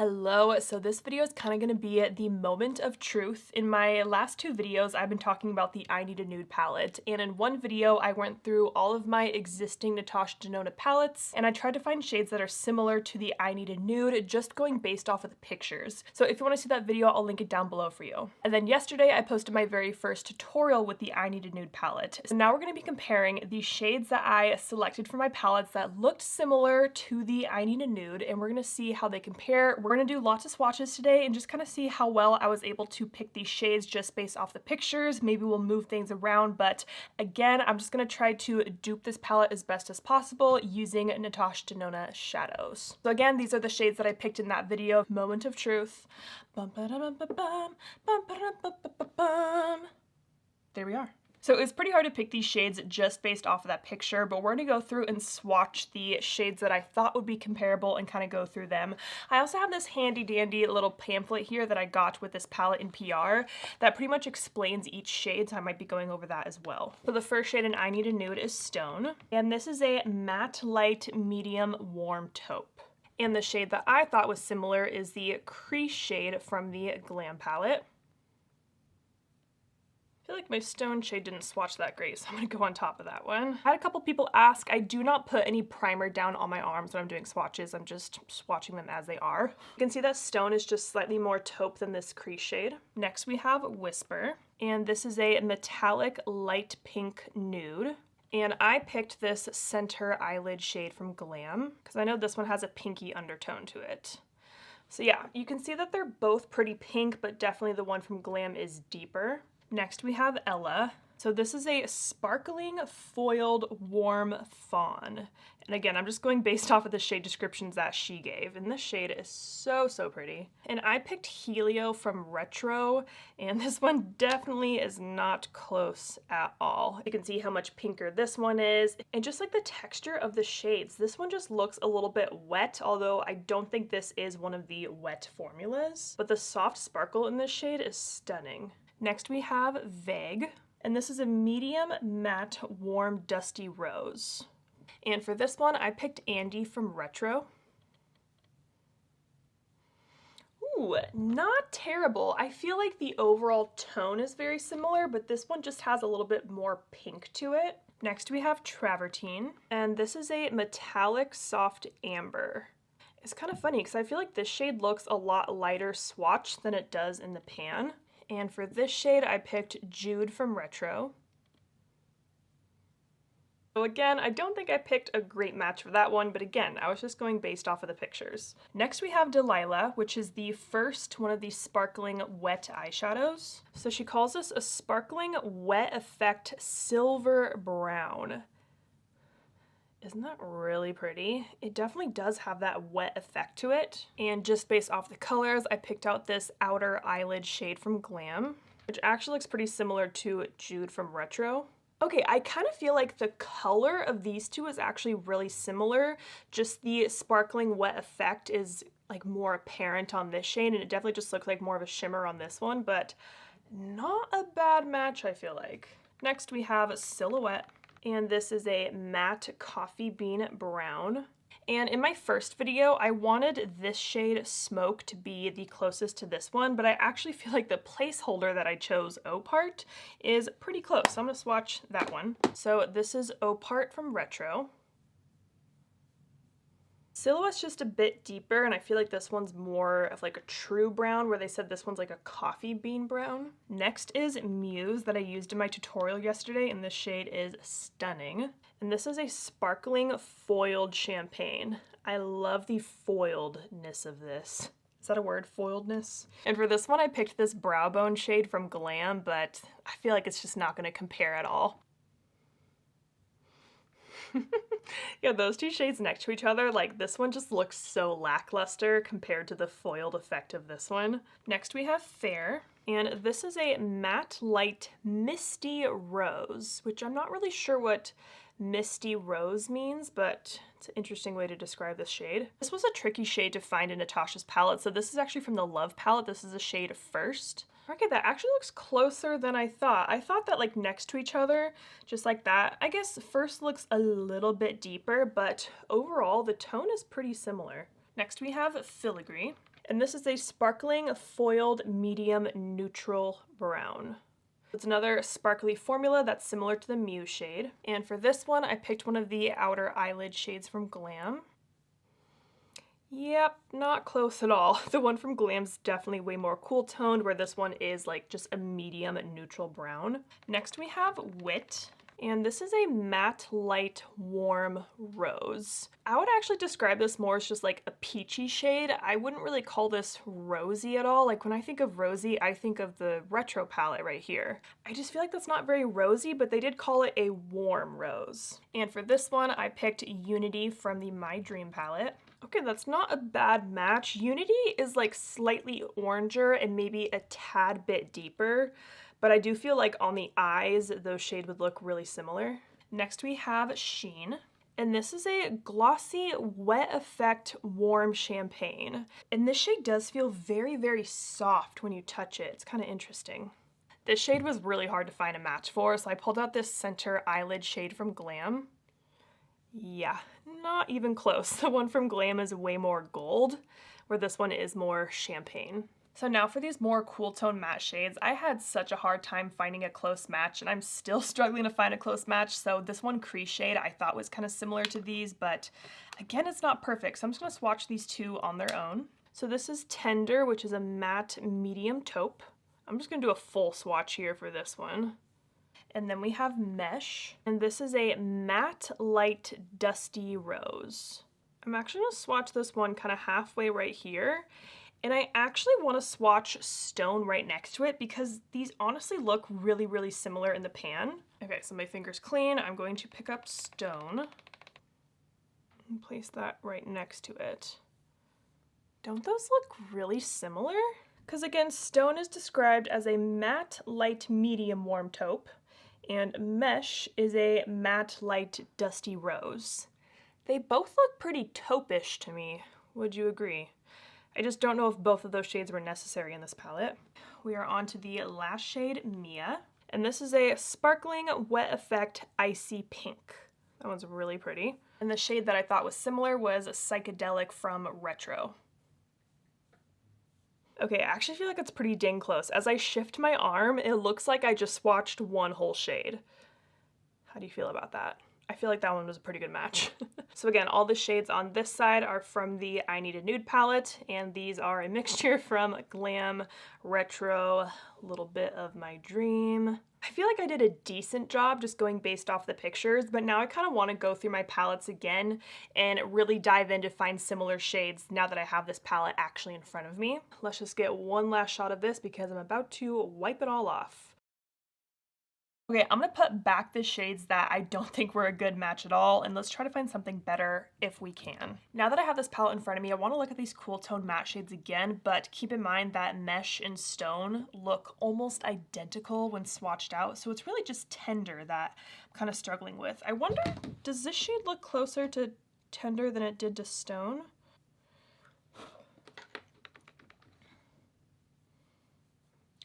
Hello, so this video is kind of going to be the moment of truth. In my last two videos, I've been talking about the I Need a Nude palette, and in one video, I went through all of my existing Natasha Denona palettes, and I tried to find shades that are similar to the I Need a Nude, just going based off of the pictures. So if you want to see that video, I'll link it down below for you. And then yesterday, I posted my very first tutorial with the I Need a Nude palette. So now we're going to be comparing the shades that I selected for my palettes that looked similar to the I Need a Nude, and we're going to see how they compare. We're going to do lots of swatches today and just kind of see how well I was able to pick these shades just based off the pictures. Maybe we'll move things around, but again, I'm just going to try to dupe this palette as best as possible using Natasha Denona shadows. So again, these are the shades that I picked in that video, Moment of Truth. Bum, ba-dum, ba-bum, bum, ba-dum, ba-ba-ba-bum. There we are. So it was pretty hard to pick these shades just based off of that picture, but we're going to go through and swatch the shades that I thought would be comparable and kind of go through them. I also have this handy dandy little pamphlet here that I got with this palette in PR that pretty much explains each shade, so I might be going over that as well. So the first shade in I Need a Nude is Stone, and this is a matte light medium warm taupe. And the shade that I thought was similar is the Crease shade from the Glam palette. I feel like my Stone shade didn't swatch that great, so I'm going to go on top of that one. I had a couple people ask, I do not put any primer down on my arms when I'm doing swatches, I'm just swatching them as they are. You can see that Stone is just slightly more taupe than this Crease shade. Next we have Whisper, and this is a metallic light pink nude. And I picked this center eyelid shade from Glam, because I know this one has a pinky undertone to it. So yeah, you can see that they're both pretty pink, but definitely the one from Glam is deeper. Next we have Ella. So this is a sparkling foiled warm fawn. And again, I'm just going based off of the shade descriptions that she gave. And this shade is so pretty. And I picked Helio from Retro, and this one definitely is not close at all. You can see how much pinker this one is. And just like the texture of the shades, this one just looks a little bit wet, although I don't think this is one of the wet formulas. But the soft sparkle in this shade is stunning. Next we have Vague, and this is a medium matte warm dusty rose. And for this one, I picked Andy from Retro. Ooh, not terrible. I feel like the overall tone is very similar, but this one just has a little bit more pink to it. Next we have Travertine, and this is a metallic soft amber. It's kind of funny because I feel like this shade looks a lot lighter swatched than it does in the pan. And for this shade, I picked Jude from Retro. So again, I don't think I picked a great match for that one, but again, I was just going based off of the pictures. Next we have Delilah, which is the first one of these sparkling wet eyeshadows. So she calls this a sparkling wet effect silver brown. Isn't that really pretty? It definitely does have that wet effect to it. And just based off the colors, I picked out this outer eyelid shade from Glam, which actually looks pretty similar to Jude from Retro. Okay, I kind of feel like the color of these two is actually really similar. Just the sparkling wet effect is like more apparent on this shade, and it definitely just looks like more of a shimmer on this one, but not a bad match, I feel like. Next we have Silhouette. And this is a matte coffee bean brown. And in my first video, I wanted this shade Smoke to be the closest to this one, but I actually feel like the placeholder that I chose, Opart, is pretty close. So I'm gonna swatch that one. So this is Opart from Retro. Silhouette's just a bit deeper, and I feel like this one's more of like a true brown, where they said this one's like a coffee bean brown. Next is Muse that I used in my tutorial yesterday, and this shade is stunning. And this is a sparkling foiled champagne. I love the foiledness of this. Is that a word, foiledness? And for this one, I picked this brow bone shade from Glam, but I feel like it's just not gonna compare at all. Yeah, those two shades next to each other, like this one just looks so lackluster compared to the foiled effect of this one. Next we have Fair, and this is a matte light misty rose, which I'm not really sure what misty rose means, but it's an interesting way to describe this shade. This was a tricky shade to find in Natasha's palette, so this is actually from the Love palette. This is a shade First. Okay, that actually looks closer than I thought. I thought that like next to each other, just like that. I guess First looks a little bit deeper, but overall the tone is pretty similar. Next we have Filigree. And this is a sparkling foiled medium neutral brown. It's another sparkly formula that's similar to the Muse shade. And for this one, I picked one of the outer eyelid shades from Glam. Yep, not close at all. The one from Glam's definitely way more cool toned, where this one is like just a medium neutral brown. Next we have Wit, and this is a matte light warm rose. I would actually describe this more as just like a peachy shade. I wouldn't really call this rosy at all. Like when I think of rosy, I think of the Retro palette right here. I just feel like that's not very rosy, but they did call it a warm rose. And for this one, I picked Unity from the My Dream palette. Okay, that's not a bad match. Unity is like slightly oranger and maybe a tad bit deeper, but I do feel like on the eyes, those shades would look really similar. Next we have Sheen, and this is a glossy wet effect warm champagne. And this shade does feel very, very soft when you touch it. It's kind of interesting. This shade was really hard to find a match for, so I pulled out this center eyelid shade from Glam. Yeah, not even close. The one from Glam is way more gold, where this one is more champagne. So now for these more cool tone matte shades, I had such a hard time finding a close match, and I'm still struggling to find a close match. So this one Crease shade I thought was kind of similar to these, but again, it's not perfect. So I'm just gonna swatch these two on their own. So this is Tender, which is a matte medium taupe. I'm just gonna do a full swatch here for this one. And then we have Mesh, and this is a matte light dusty rose. I'm actually gonna swatch this one kind of halfway right here, and I actually want to swatch Stone right next to it because these honestly look really, really similar in the pan. Okay, so my finger's clean. I'm going to pick up Stone and place that right next to it. Don't those look really similar? Because again, Stone is described as a matte light medium warm taupe, and Mesh is a matte light dusty rose. They both look pretty taupe-ish to me. Would you agree? I just don't know if both of those shades were necessary in this palette. We are on to the last shade, Mia, and this is a sparkling wet effect icy pink. That one's really pretty. And the shade that I thought was similar was Psychedelic from Retro. Okay, I actually feel like it's pretty dang close. As I shift my arm, it looks like I just swatched one whole shade. How do you feel about that? I feel like that one was a pretty good match. So again, all the shades on this side are from the I Need a Nude palette, and these are a mixture from Glam, Retro, a little bit of My Dream. I feel like I did a decent job just going based off the pictures, but now I kind of want to go through my palettes again and really dive in to find similar shades now that I have this palette actually in front of me. Let's just get one last shot of this because I'm about to wipe it all off. Okay, I'm gonna put back the shades that I don't think were a good match at all, and let's try to find something better if we can. Now that I have this palette in front of me, I wanna look at these cool tone matte shades again, but keep in mind that Mesh and Stone look almost identical when swatched out, so it's really just Tender that I'm kind of struggling with. I wonder, does this shade look closer to Tender than it did to Stone?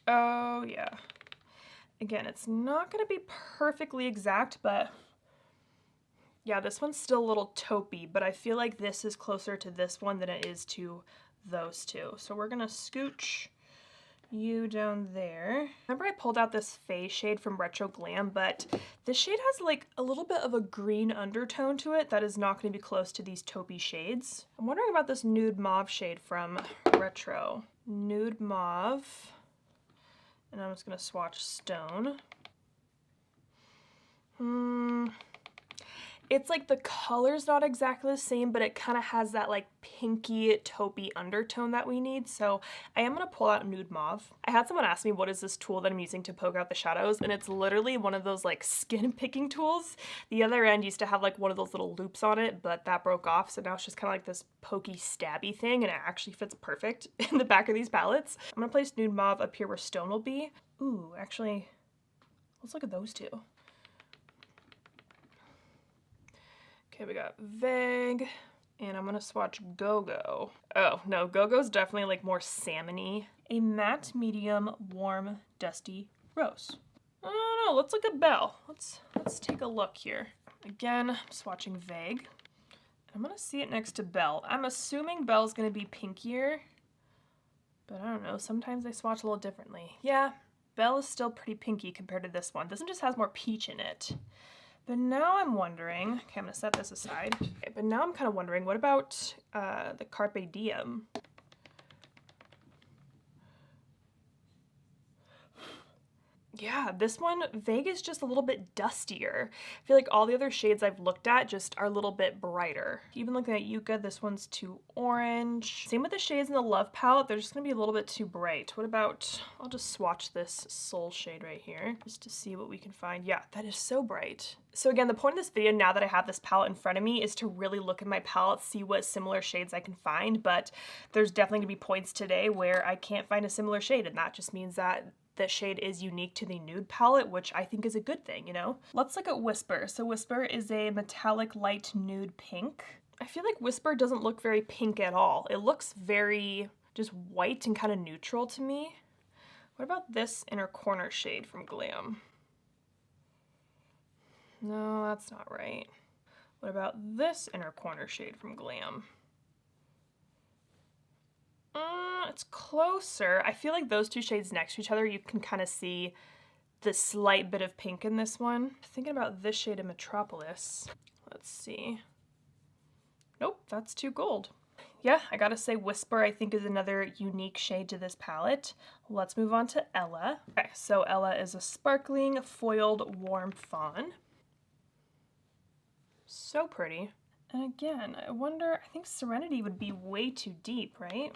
Oh, yeah. Again, it's not going to be perfectly exact, but yeah, this one's still a little taupey, but I feel like this is closer to this one than it is to those two. So we're going to scooch you down there. Remember I pulled out this Faye shade from Retro Glam, but this shade has like a little bit of a green undertone to it that is not going to be close to these taupey shades. I'm wondering about this Nude Mauve shade from Retro. Nude Mauve. And I'm just going to swatch Stone. It's like the color's not exactly the same, but it kind of has that like pinky taupey undertone that we need. So I am going to pull out Nude Mauve. I had someone ask me what is this tool that I'm using to poke out the shadows, and it's literally one of those like skin picking tools. The other end used to have like one of those little loops on it, but that broke off. So now it's just kind of like this pokey stabby thing, and it actually fits perfect in the back of these palettes. I'm going to place Nude Mauve up here where Stone will be. Ooh, actually, let's look at those two. Okay, we got Vague, and I'm gonna swatch Go-Go. Oh, no, Go-Go's definitely like more salmon-y. A matte medium warm dusty rose. I don't know, let's look at Belle. Let's take a look here. Again, I'm swatching Vague. I'm gonna see it next to Belle. I'm assuming Belle's gonna be pinkier. But I don't know, sometimes they swatch a little differently. Yeah, Belle is still pretty pinky compared to this one. This one just has more peach in it. But now I'm wondering, okay, I'm gonna set this aside. Okay, but now I'm kind of wondering, what about the Carpe Diem? Yeah, this one, Vega's just a little bit dustier. I feel like all the other shades I've looked at just are a little bit brighter. Even looking at Yucca, this one's too orange. Same with the shades in the Love palette, they're just gonna be a little bit too bright. What about, I'll just swatch this Soul shade right here, just to see what we can find. Yeah, that is so bright. So again, the point of this video, now that I have this palette in front of me, is to really look at my palette, see what similar shades I can find, but there's definitely gonna be points today where I can't find a similar shade, and that just means that the shade is unique to the nude palette, which I think is a good thing, you know? Let's look at Whisper. So Whisper is a metallic light nude pink. I feel like Whisper doesn't look very pink at all. It looks very just white and kind of neutral to me. What about this Inner Corner shade from Glam? No, that's not right. What about this Inner Corner shade from Glam? It's closer. I feel like those two shades next to each other, you can kind of see the slight bit of pink in this one. Thinking about this shade of Metropolis. Let's see. Nope, that's too gold. Yeah, I gotta say Whisper I think is another unique shade to this palette. Let's move on to Ella. Okay, so Ella is a sparkling foiled warm fawn. So pretty. And again, I wonder, I think Serenity would be way too deep, right?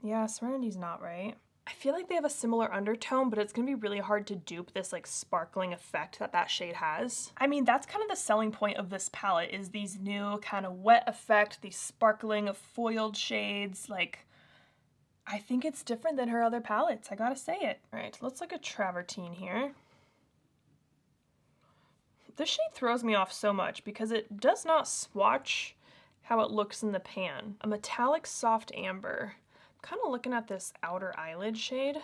Yeah, Serenity's not right. I feel like they have a similar undertone, but it's gonna be really hard to dupe this like sparkling effect that that shade has. I mean, that's kind of the selling point of this palette, is these new kind of wet effect, these sparkling foiled shades. Like, I think it's different than her other palettes, I gotta say it. All right, let's look at Travertine here. This shade throws me off so much because it does not swatch how it looks in the pan. A metallic soft amber. Kind of looking at this outer eyelid shade.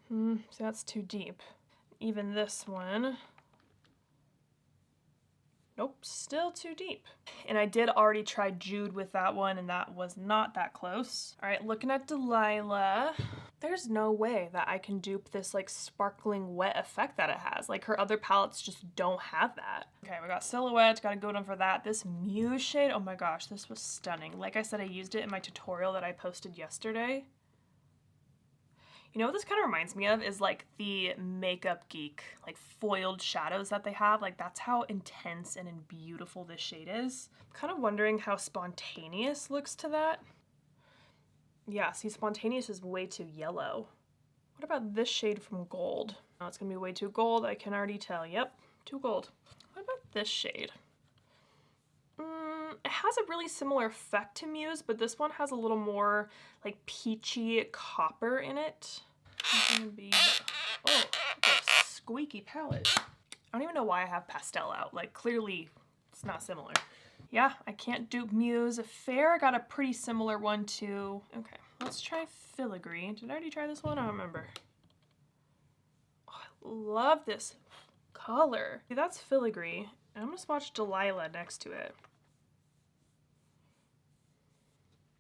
See, that's too deep. Even this one. Nope, still too deep. And I did already try Jude with that one, and that was not that close. All right, looking at Delilah. There's no way that I can dupe this like sparkling wet effect that it has. Like her other palettes just don't have that. Okay, we got Silhouette, gotta go down for that. This Muse shade, oh my gosh, this was stunning. Like I said, I used it in my tutorial that I posted yesterday. You know what this kind of reminds me of is like the Makeup Geek, like foiled shadows that they have. Like that's how intense and beautiful this shade is. I'm kind of wondering how Spontaneous looks to that. Yeah, see, Spontaneous is way too yellow. What about this shade from Gold? Oh, it's gonna be way too gold, I can already tell. Yep, too gold. What about this shade? It has a really similar effect to Muse, but this one has a little more like peachy copper in it. It's gonna be, oh, a squeaky palette. I don't even know why I have pastel out. Like clearly it's not similar. Yeah, I can't dupe Muse. Fair, I got a pretty similar one too. Okay, let's try Filigree. Did I already try this one? I don't remember. Oh, I love this color. See, that's Filigree. I'm gonna swatch Delilah next to it.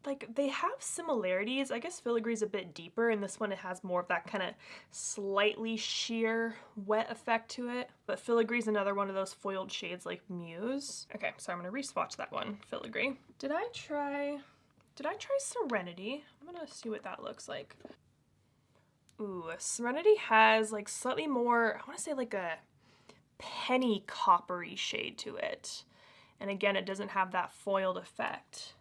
Like, they have similarities. I guess Filigree's a bit deeper, and this one it has more of that kind of slightly sheer wet effect to it. But Filigree's another one of those foiled shades like Muse. Okay, so I'm gonna re-swatch that one, Filigree. Did I try Serenity? I'm gonna see what that looks like. Ooh, Serenity has like slightly more, I wanna say like a penny coppery shade to it. And again, it doesn't have that foiled effect.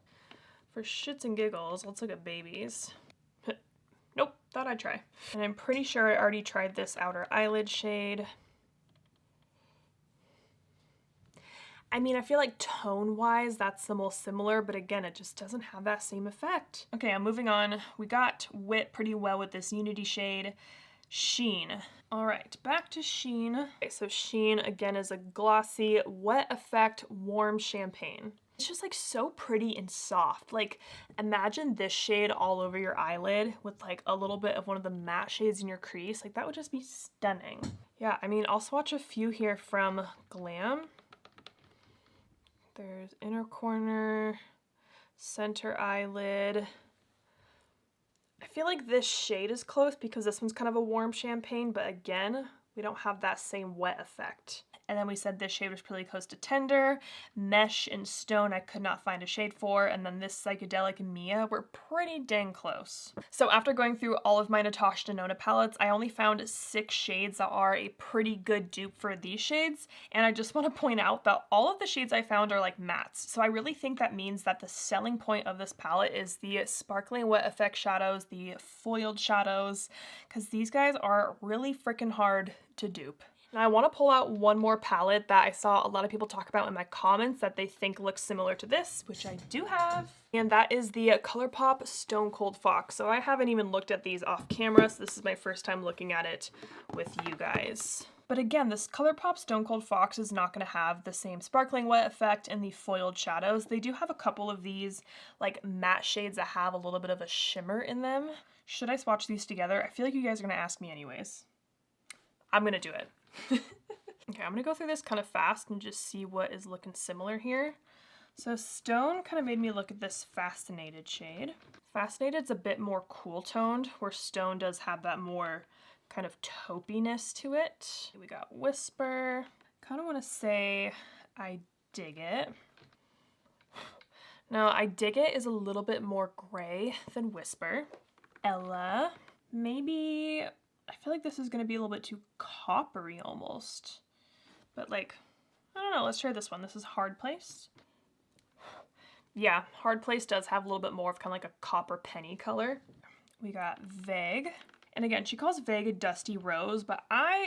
For shits and giggles, let's look at Babies. Nope, thought I'd try. And I'm pretty sure I already tried this outer eyelid shade. I mean, I feel like tone-wise, that's the most similar, but again, it just doesn't have that same effect. Okay, I'm moving on. We got Wit pretty well with this Unity shade. Sheen. All right, back to Sheen. Okay, so Sheen, again, is a glossy, wet effect, warm champagne. It's just like so pretty and soft. Like imagine this shade all over your eyelid with like a little bit of one of the matte shades in your crease. Like that would just be stunning. Yeah, I mean, I'll swatch a few here from Glam. There's Inner Corner, Center eyelid. I feel like this shade is close because this one's kind of a warm champagne, but again, we don't have that same wet effect. And then we said this shade was pretty close to Tender. Mesh and Stone I could not find a shade for, and then this Psychedelic Mia were pretty dang close. So after going through all of my Natasha Denona palettes, I only found 6 shades that are a pretty good dupe for these shades, and I just want to point out that all of the shades I found are like mattes, so I really think that means that the selling point of this palette is the sparkling wet effect shadows, the foiled shadows, because these guys are really freaking hard to dupe. Now I want to pull out one more palette that I saw a lot of people talk about in my comments that they think looks similar to this, which I do have, and that is the ColourPop Stone Cold Fox. So I haven't even looked at these off camera, so this is my first time looking at it with you guys. But again, this ColourPop Stone Cold Fox is not going to have the same sparkling wet effect and the foiled shadows. They do have a couple of these like matte shades that have a little bit of a shimmer in them. Should I swatch these together? I feel like you guys are going to ask me anyways. I'm going to do it. Okay, I'm gonna go through this kind of fast and just see what is looking similar here. So Stone kind of made me look at this Fascinated shade. Fascinated's a bit more cool toned, where Stone does have that more kind of taupiness to it. We got Whisper. Kind of want to say I Dig It. Now, I Dig It is a little bit more gray than Whisper. Ella, maybe, I feel like this is going to be a little bit too coppery almost. But like, I don't know, let's try this one. This is Hard Place. Yeah, Hard Place does have a little bit more of kind of like a copper penny color. We got Vague. And again, she calls Vague a dusty rose, but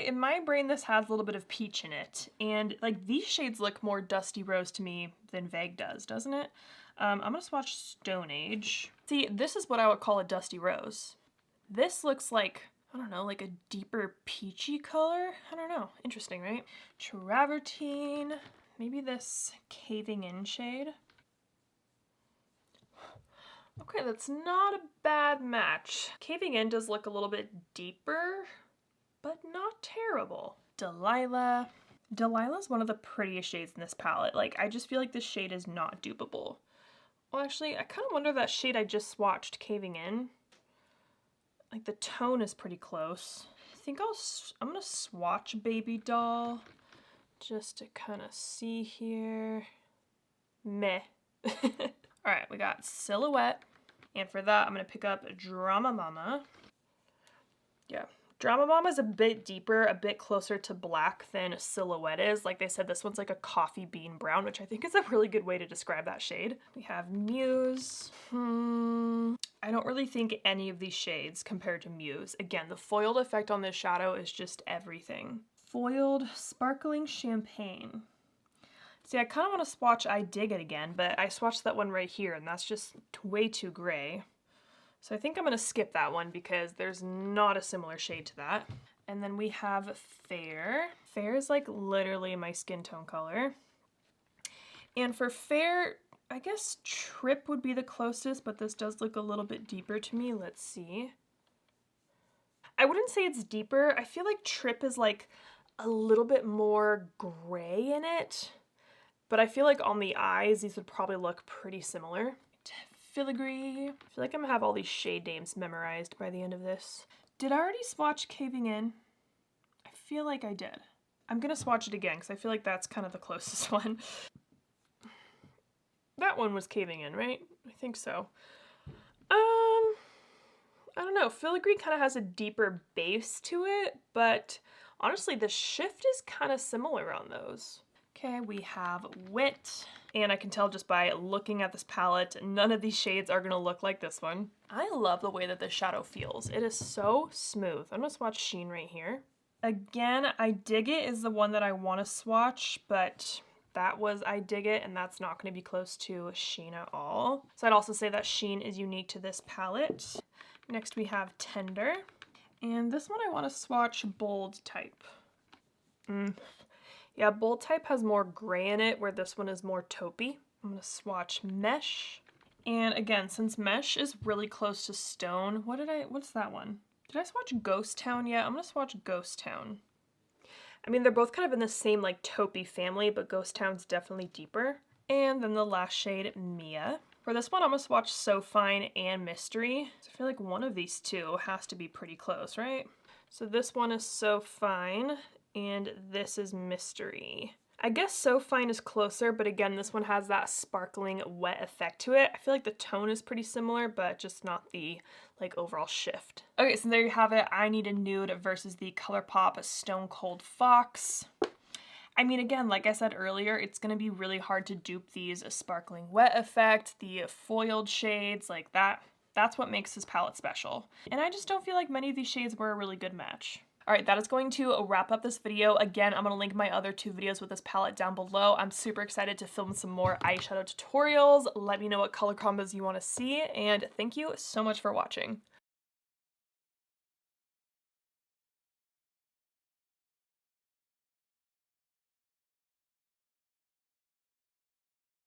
in my brain, this has a little bit of peach in it. And like these shades look more dusty rose to me than Vague does, doesn't it? I'm gonna swatch Stone Age. See, this is what I would call a dusty rose. This looks like, I don't know, like a deeper peachy color? I don't know. Interesting, right? Travertine. Maybe this Caving In shade. Okay, that's not a bad match. Caving In does look a little bit deeper, but not terrible. Delilah. Delilah's one of the prettiest shades in this palette. Like, I just feel like this shade is not dupeable. Well, actually, I kind of wonder that shade I just swatched, Caving In. Like, the tone is pretty close. I think I'm gonna swatch Baby Doll just to kind of see here. Meh. All right, we got Silhouette, and for that, I'm gonna pick up Drama Mama. Yeah, Drama Mama is a bit deeper, a bit closer to black than Silhouette is. Like they said, this one's like a coffee bean brown, which I think is a really good way to describe that shade. We have Muse. I don't really think any of these shades compared to Muse. Again, the foiled effect on this shadow is just everything. Foiled Sparkling Champagne. See, I kind of want to swatch I Dig It again, but I swatched that one right here, and that's just way too gray. So I think I'm going to skip that one because there's not a similar shade to that. And then we have Fair. Fair is like literally my skin tone color. And for Fair, I guess Trip would be the closest, but this does look a little bit deeper to me. Let's see. I wouldn't say it's deeper. I feel like Trip is like a little bit more gray in it. But I feel like on the eyes, these would probably look pretty similar. Filigree. I feel like I'm gonna have all these shade names memorized by the end of this. Did I already swatch Caving In? I feel like I did. I'm gonna swatch it again because I feel like that's kind of the closest one. That one was Caving In, right? I think so. I don't know. Filigree kind of has a deeper base to it, but honestly, the shift is kind of similar on those. Okay, we have Wit, and I can tell just by looking at this palette, none of these shades are gonna look like this one. I love the way that this shadow feels. It is so smooth. I'm gonna swatch Sheen right here. Again, I Dig It is the one that I want to swatch, but that was I Dig It, and that's not gonna be close to Sheen at all. So I'd also say that Sheen is unique to this palette. Next we have Tender, and this one I want to swatch Bold Type. Yeah, Bold Type has more gray in it, where this one is more taupey. I'm gonna swatch Mesh. And again, since Mesh is really close to Stone, what's that one? Did I swatch Ghost Town yet? I'm gonna swatch Ghost Town. I mean, they're both kind of in the same like taupey family, but Ghost Town's definitely deeper. And then the last shade, Mia. For this one, I'm gonna swatch So Fine and Mystery. So I feel like one of these two has to be pretty close, right? So this one is So Fine, and this is Mystery. I guess So Fine is closer, but again, this one has that sparkling wet effect to it. I feel like the tone is pretty similar, but just not the like overall shift. Okay, so there you have it. I Need a Nude versus the ColourPop Stone Cold Fox. I mean, again, like I said earlier, it's going to be really hard to dupe these sparkling wet effect, the foiled shades, like that. That's what makes this palette special. And I just don't feel like many of these shades were a really good match. All right, that is going to wrap up this video. Again, I'm going to link my other 2 videos with this palette down below. I'm super excited to film some more eyeshadow tutorials. Let me know what color combos you want to see, and thank you so much for watching.